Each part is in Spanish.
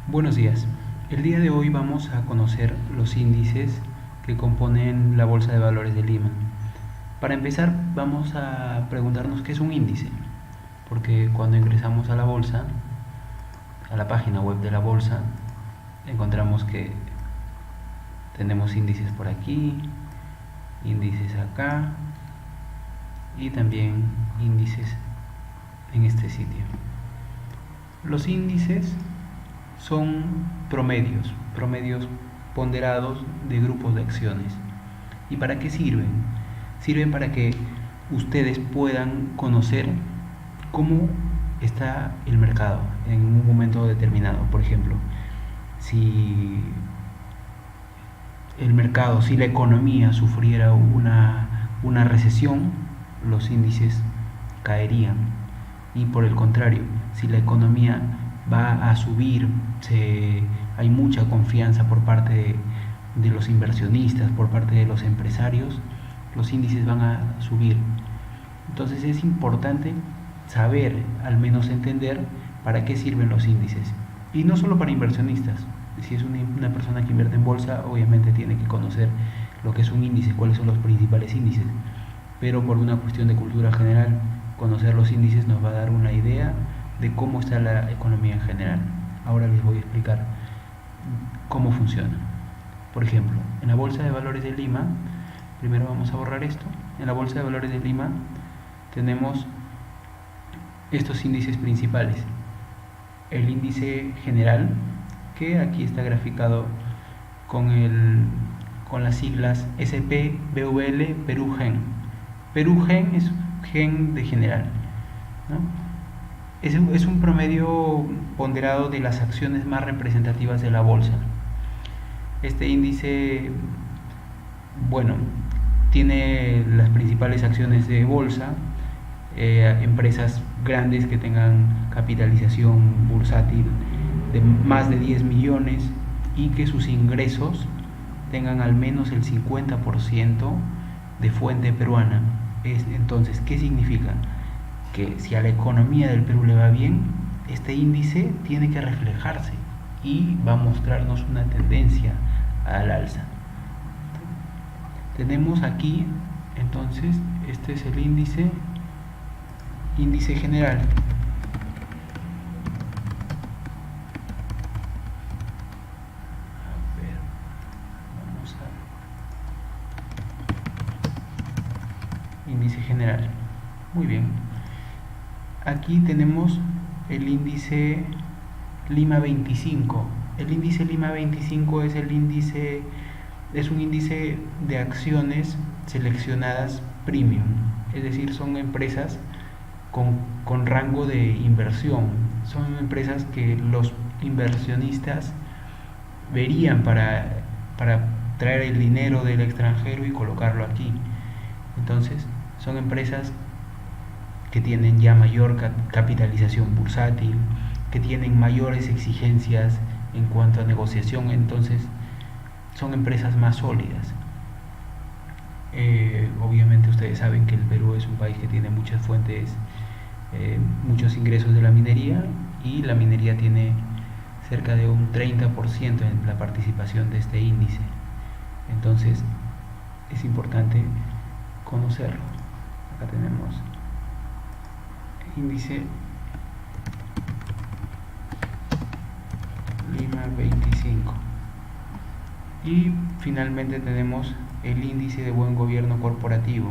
Buenos días. El día de hoy vamos a conocer los índices que componen la Bolsa de Valores de Lima. Para empezar, vamos a preguntarnos qué es un índice, porque cuando ingresamos a la bolsa, a la página web de la bolsa, encontramos que tenemos índices por aquí, índices acá y también índices en este sitio. Los índices son promedios ponderados de grupos de acciones. ¿Y para qué sirven? Sirven para que ustedes puedan conocer cómo está el mercado en un momento determinado. Por ejemplo, si el mercado, si la economía sufriera una recesión, los índices caerían. Y por el contrario, si la economía va a subir, hay mucha confianza por parte de los inversionistas, por parte de los empresarios, los índices van a subir. Entonces es importante saber, al menos entender, para qué sirven los índices. Y no solo para inversionistas. Si es una persona que invierte en bolsa, obviamente tiene que conocer lo que es un índice, cuáles son los principales índices. Pero por una cuestión de cultura general, conocer los índices nos va a dar una idea de cómo está la economía en general. Ahora les voy a explicar cómo funciona. Por ejemplo, en la Bolsa de Valores de Lima, primero vamos a borrar esto. En la Bolsa de Valores de Lima tenemos estos índices principales. El índice general, que aquí está graficado con las siglas SP, BVL, Perú Gen. Perú Gen es gen de general, ¿no? Es un promedio ponderado de las acciones más representativas de la bolsa. Este índice, bueno, tiene las principales acciones de bolsa, empresas grandes que tengan capitalización bursátil de más de 10 millones y que sus ingresos tengan al menos el 50% de fuente peruana. Entonces, ¿qué significa? Que si a la economía del Perú le va bien, este índice tiene que reflejarse y va a mostrarnos una tendencia al alza. Tenemos aquí, entonces, este es el índice general. Índice general. Muy bien. Aquí tenemos el índice Lima 25. El índice Lima 25 es un índice de acciones seleccionadas premium, es decir, son empresas con rango de inversión, son empresas que los inversionistas verían para traer el dinero del extranjero y colocarlo aquí. Entonces, son empresas que tienen ya mayor capitalización bursátil, que tienen mayores exigencias en cuanto a negociación, entonces son empresas más sólidas. Obviamente ustedes saben que el Perú es un país que tiene muchas fuentes, muchos ingresos de la minería, y la minería tiene cerca de un 30% en la participación de este índice. Entonces es importante conocerlo. Acá tenemos índice Lima 25 y finalmente tenemos el índice de buen gobierno corporativo.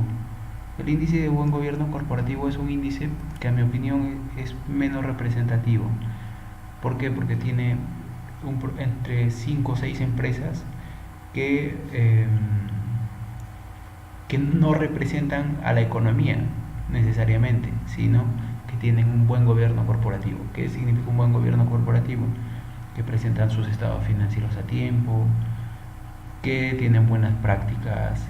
El índice de buen gobierno corporativo es un índice que, a mi opinión, es menos representativo. ¿Por qué? Porque tiene entre 5 o 6 empresas que no representan a la economía necesariamente, sino que tienen un buen gobierno corporativo. ¿Qué significa un buen gobierno corporativo? Que presentan sus estados financieros a tiempo, que tienen buenas prácticas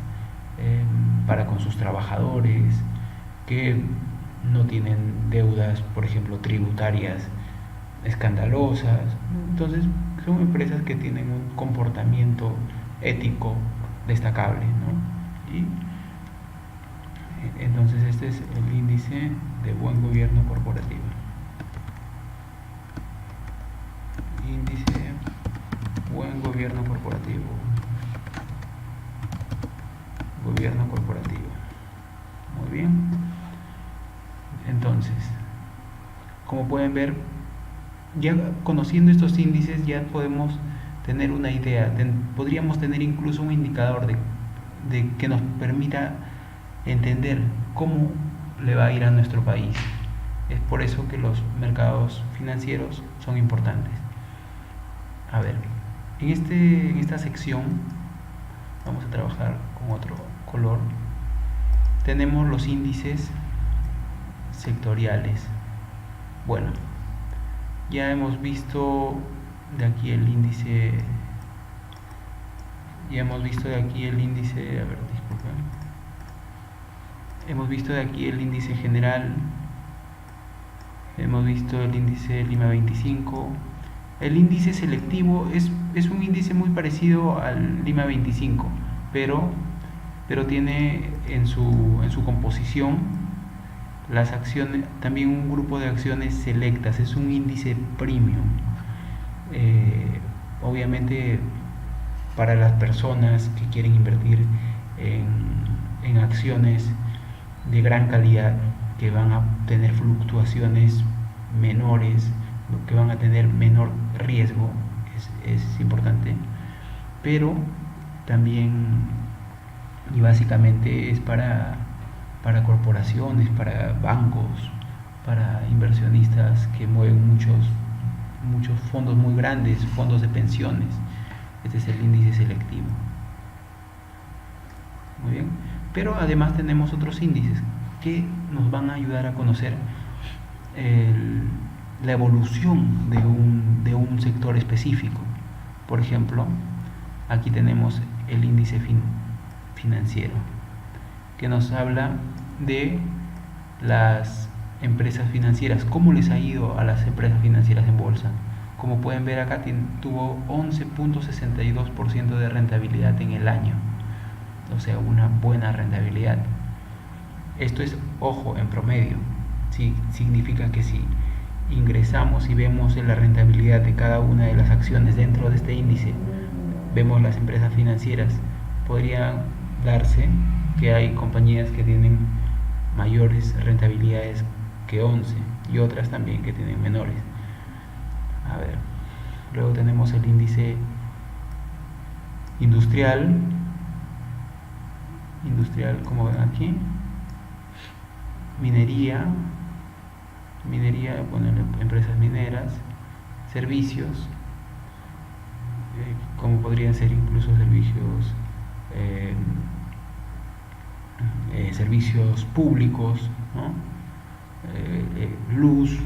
para con sus trabajadores, que no tienen deudas, por ejemplo, tributarias escandalosas. Entonces, son empresas que tienen un comportamiento ético destacable, ¿no? Y entonces este es el índice de buen gobierno corporativo. Índice Buen gobierno corporativo. Gobierno corporativo. Muy bien. Entonces, como pueden ver, ya conociendo estos índices ya podemos tener una idea, podríamos tener incluso un indicador de que nos permita entender cómo le va a ir a nuestro país. Es por eso que los mercados financieros son importantes. A ver, en esta sección vamos a trabajar con otro color. Tenemos los índices sectoriales. Bueno, ya hemos visto de aquí el índice, a ver, disculpen. Hemos visto de aquí el índice general, hemos visto el índice Lima 25. El índice selectivo es un índice muy parecido al Lima 25, pero tiene en su composición las acciones, también un grupo de acciones selectas, es un índice premium. Obviamente para las personas que quieren invertir en acciones de gran calidad, que van a tener fluctuaciones menores, que van a tener menor riesgo, es importante, pero también y básicamente es para corporaciones, para bancos, para inversionistas que mueven muchos fondos muy grandes, fondos de pensiones. Este es el índice selectivo. Muy bien, pero además tenemos otros índices que nos van a ayudar a conocer la evolución de un sector específico. Por ejemplo, aquí tenemos el índice financiero, que nos habla de las empresas financieras, cómo les ha ido a las empresas financieras en bolsa. Como pueden ver acá, tuvo 11.62% de rentabilidad en el año, o sea, una buena rentabilidad. Esto es, ojo, en promedio. Sí, significa que si ingresamos y vemos la rentabilidad de cada una de las acciones dentro de este índice, vemos las empresas financieras, podría darse que hay compañías que tienen mayores rentabilidades que 11 y otras también que tienen menores. A ver, luego tenemos el índice industrial, como ven aquí, minería, ponerle empresas mineras, servicios, como podrían ser incluso servicios públicos, ¿no? Luz,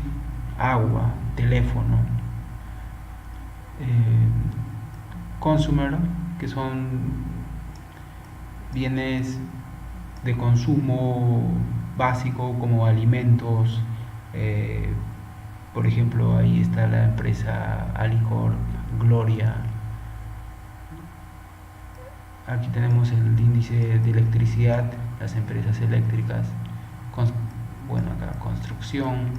agua, teléfono, consumer, que son bienes de consumo básico como alimentos. Por ejemplo, ahí está la empresa Alicor, Gloria. Aquí tenemos el índice de electricidad, las empresas eléctricas, bueno, acá construcción,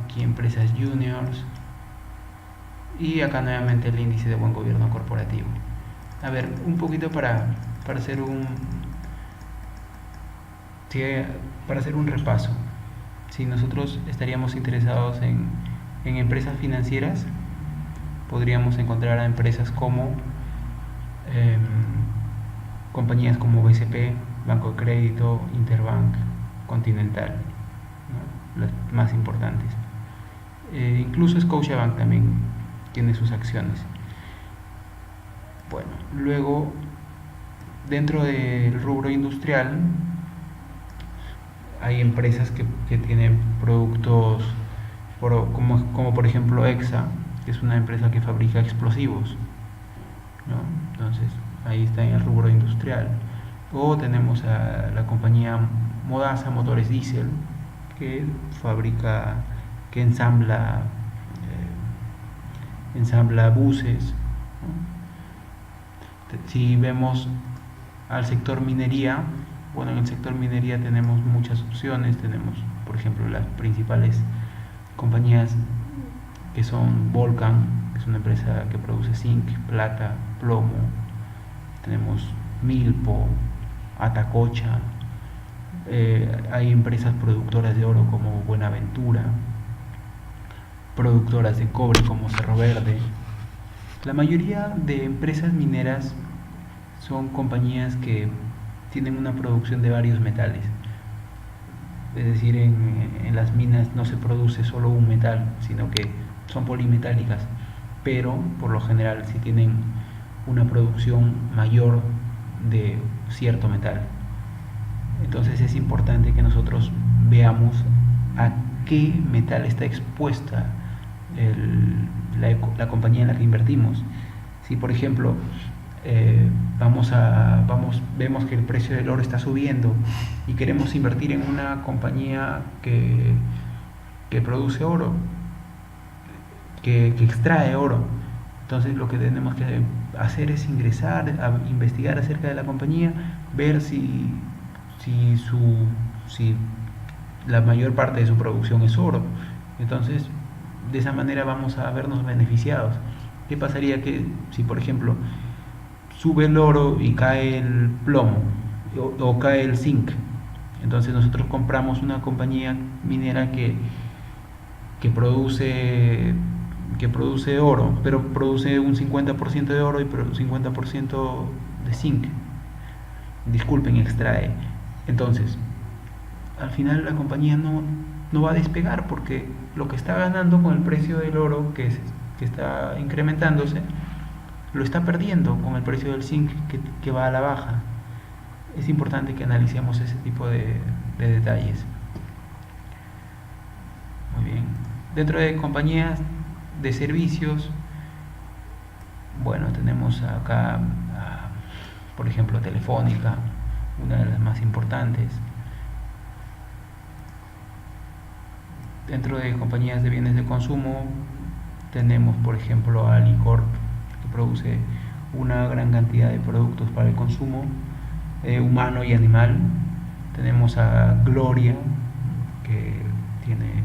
aquí empresas juniors, y acá nuevamente el índice de buen gobierno corporativo. A ver, un poquito para hacer un repaso. Si nosotros estaríamos interesados en empresas financieras, podríamos encontrar a empresas como compañías como BCP, Banco de Crédito, Interbank, Continental, ¿no? Las más importantes. Incluso Scotiabank también tiene sus acciones. Bueno, luego dentro del rubro industrial hay empresas que tienen productos como por ejemplo EXA, que es una empresa que fabrica explosivos, ¿no? Entonces ahí está en el rubro industrial. O tenemos a la compañía Modasa Motores Diesel, que ensambla buses, ¿no? Si vemos al sector minería, bueno, en el sector minería tenemos muchas opciones. Tenemos, por ejemplo, las principales compañías que son Volcan, que es una empresa que produce zinc, plata, plomo. Tenemos Milpo, Atacocha. Hay empresas productoras de oro como Buenaventura, productoras de cobre como Cerro Verde. La mayoría de empresas mineras son compañías que tienen una producción de varios metales. Es decir, en las minas no se produce solo un metal, sino que son polimetálicas, pero por lo general sí tienen una producción mayor de cierto metal. Entonces es importante que nosotros veamos a qué metal está expuesta la compañía en la que invertimos. Si por ejemplo vemos que el precio del oro está subiendo y queremos invertir en una compañía que produce oro, que extrae oro, entonces lo que tenemos que hacer es ingresar a investigar acerca de la compañía, ver si la mayor parte de su producción es oro. Entonces de esa manera vamos a vernos beneficiados. ¿Qué pasaría si por ejemplo sube el oro y cae el plomo o cae el zinc? Entonces nosotros compramos una compañía minera que produce oro, pero produce un 50% de oro y un 50% de zinc. Disculpen, extrae. Entonces, al final la compañía no va a despegar, porque lo que está ganando con el precio del oro que está incrementándose, lo está perdiendo con el precio del zinc que va a la baja. Es importante que analicemos ese tipo de detalles. Muy bien. Dentro de compañías de servicios, bueno, tenemos acá, por ejemplo, Telefónica, una de las más importantes. Dentro de compañías de bienes de consumo tenemos, por ejemplo, a Alicorp, que produce una gran cantidad de productos para el consumo humano y animal. Tenemos a Gloria, que tiene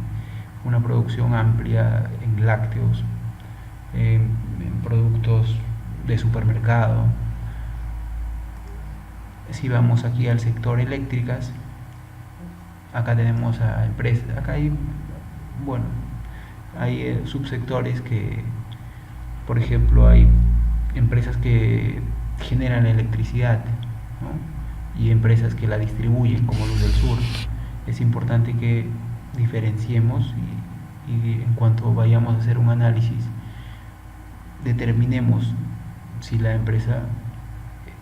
una producción amplia en lácteos, en productos de supermercado. Si vamos aquí al sector eléctricas, acá tenemos a empresas, acá hay subsectores que, por ejemplo, hay empresas que generan electricidad, ¿no? Y empresas que la distribuyen, como Luz del Sur. Es importante que diferenciemos y en cuanto vayamos a hacer un análisis, determinemos si la empresa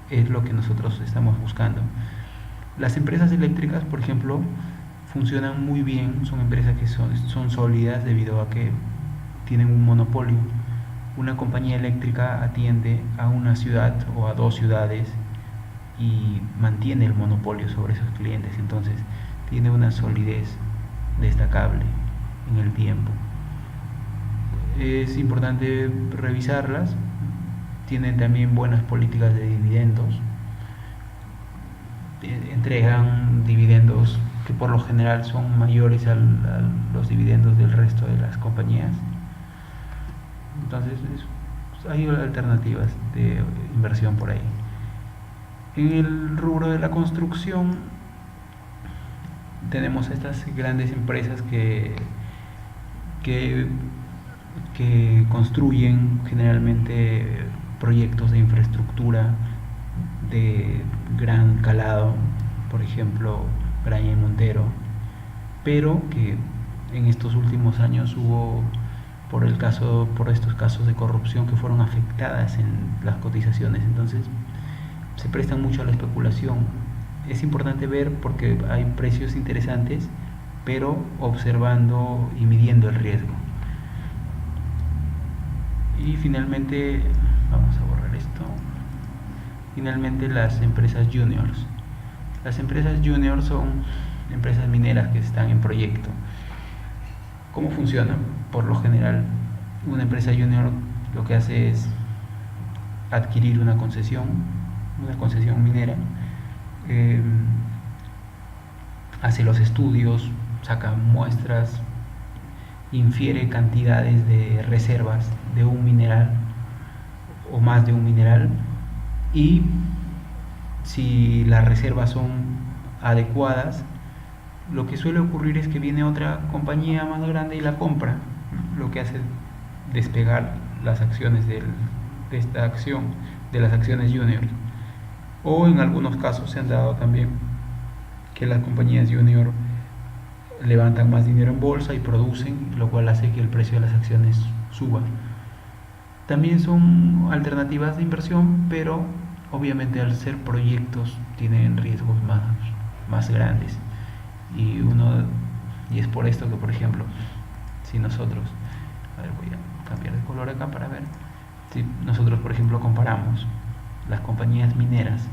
es lo que nosotros estamos buscando. Las empresas eléctricas, por ejemplo, funcionan muy bien, son empresas que son sólidas debido a que tienen un monopolio. Una compañía eléctrica atiende a una ciudad o a dos ciudades y mantiene el monopolio sobre esos clientes, entonces tiene una solidez destacable en el tiempo. Es importante revisarlas. Tienen también buenas políticas de dividendos, entregan dividendos que por lo general son mayores a los dividendos del resto de las compañías. Entonces hay alternativas de inversión por ahí. En el rubro de la construcción tenemos estas grandes empresas que construyen generalmente proyectos de infraestructura de gran calado, por ejemplo Graña y Montero, pero que en estos últimos años hubo, por estos casos de corrupción, que fueron afectadas en las cotizaciones, entonces se prestan mucho a la especulación. Es importante ver porque hay precios interesantes, pero observando y midiendo el riesgo. Y finalmente, vamos a borrar esto, finalmente las empresas juniors. Las empresas juniors son empresas mineras que están en proyecto. ¿Cómo funcionan? Por lo general, una empresa junior lo que hace es adquirir una concesión minera, hace los estudios, saca muestras infiere cantidades de reservas de un mineral o más de un mineral, y si las reservas son adecuadas, lo que suele ocurrir es que viene otra compañía más grande y la compra, lo que hace despegar las acciones de esta acción, de las acciones junior. O en algunos casos se han dado también que las compañías junior levantan más dinero en bolsa y producen, lo cual hace que el precio de las acciones suba. También son alternativas de inversión, pero obviamente al ser proyectos tienen riesgos más grandes. Y es por esto que, por ejemplo, si nosotros, a ver, voy a cambiar de color acá para ver, si nosotros, por ejemplo, comparamos las compañías mineras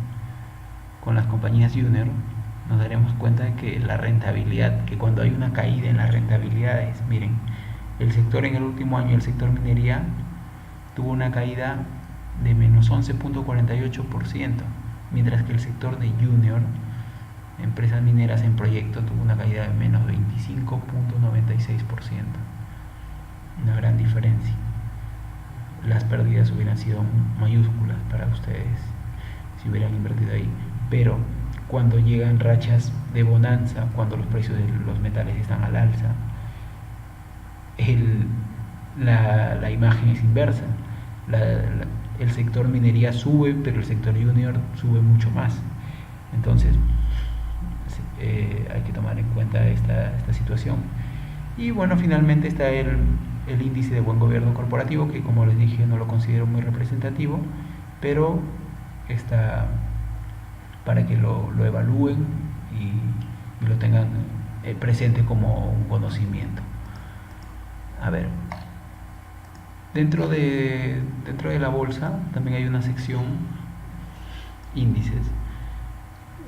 con las compañías junior, nos daremos cuenta de que la rentabilidad, que cuando hay una caída en las rentabilidades, miren, el sector en el último año, el sector minería, tuvo una caída de menos 11.48%, mientras que el sector de junior, empresas mineras en proyecto, tuvo una caída de menos 25.96%. Una gran diferencia. Las pérdidas hubieran sido mayúsculas para ustedes si hubieran invertido ahí, pero cuando llegan rachas de bonanza, cuando los precios de los metales están al alza, la imagen es inversa. El sector minería sube, pero el sector junior sube mucho más. Entonces hay que tomar en cuenta esta situación. Y bueno, finalmente está el índice de buen gobierno corporativo, que como les dije no lo considero muy representativo, pero está para que lo evalúen y lo tengan presente como un conocimiento. A ver, dentro de la bolsa también hay una sección índices.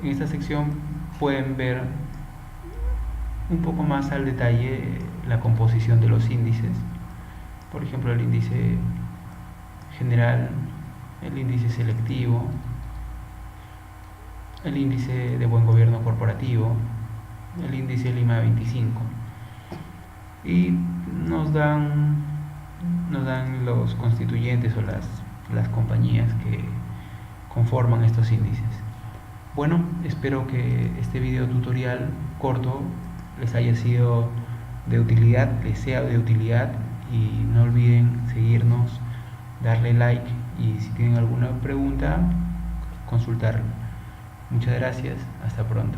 En esta sección pueden ver un poco más al detalle la composición de los índices. Por ejemplo, el índice general, el índice selectivo, el índice de buen gobierno corporativo, el índice Lima 25, y nos dan los constituyentes o las compañías que conforman estos índices. Bueno, espero que este video tutorial corto les haya sido de utilidad, les sea de utilidad, y no olviden seguirnos, darle like y si tienen alguna pregunta, consultarlo. Muchas gracias, hasta pronto.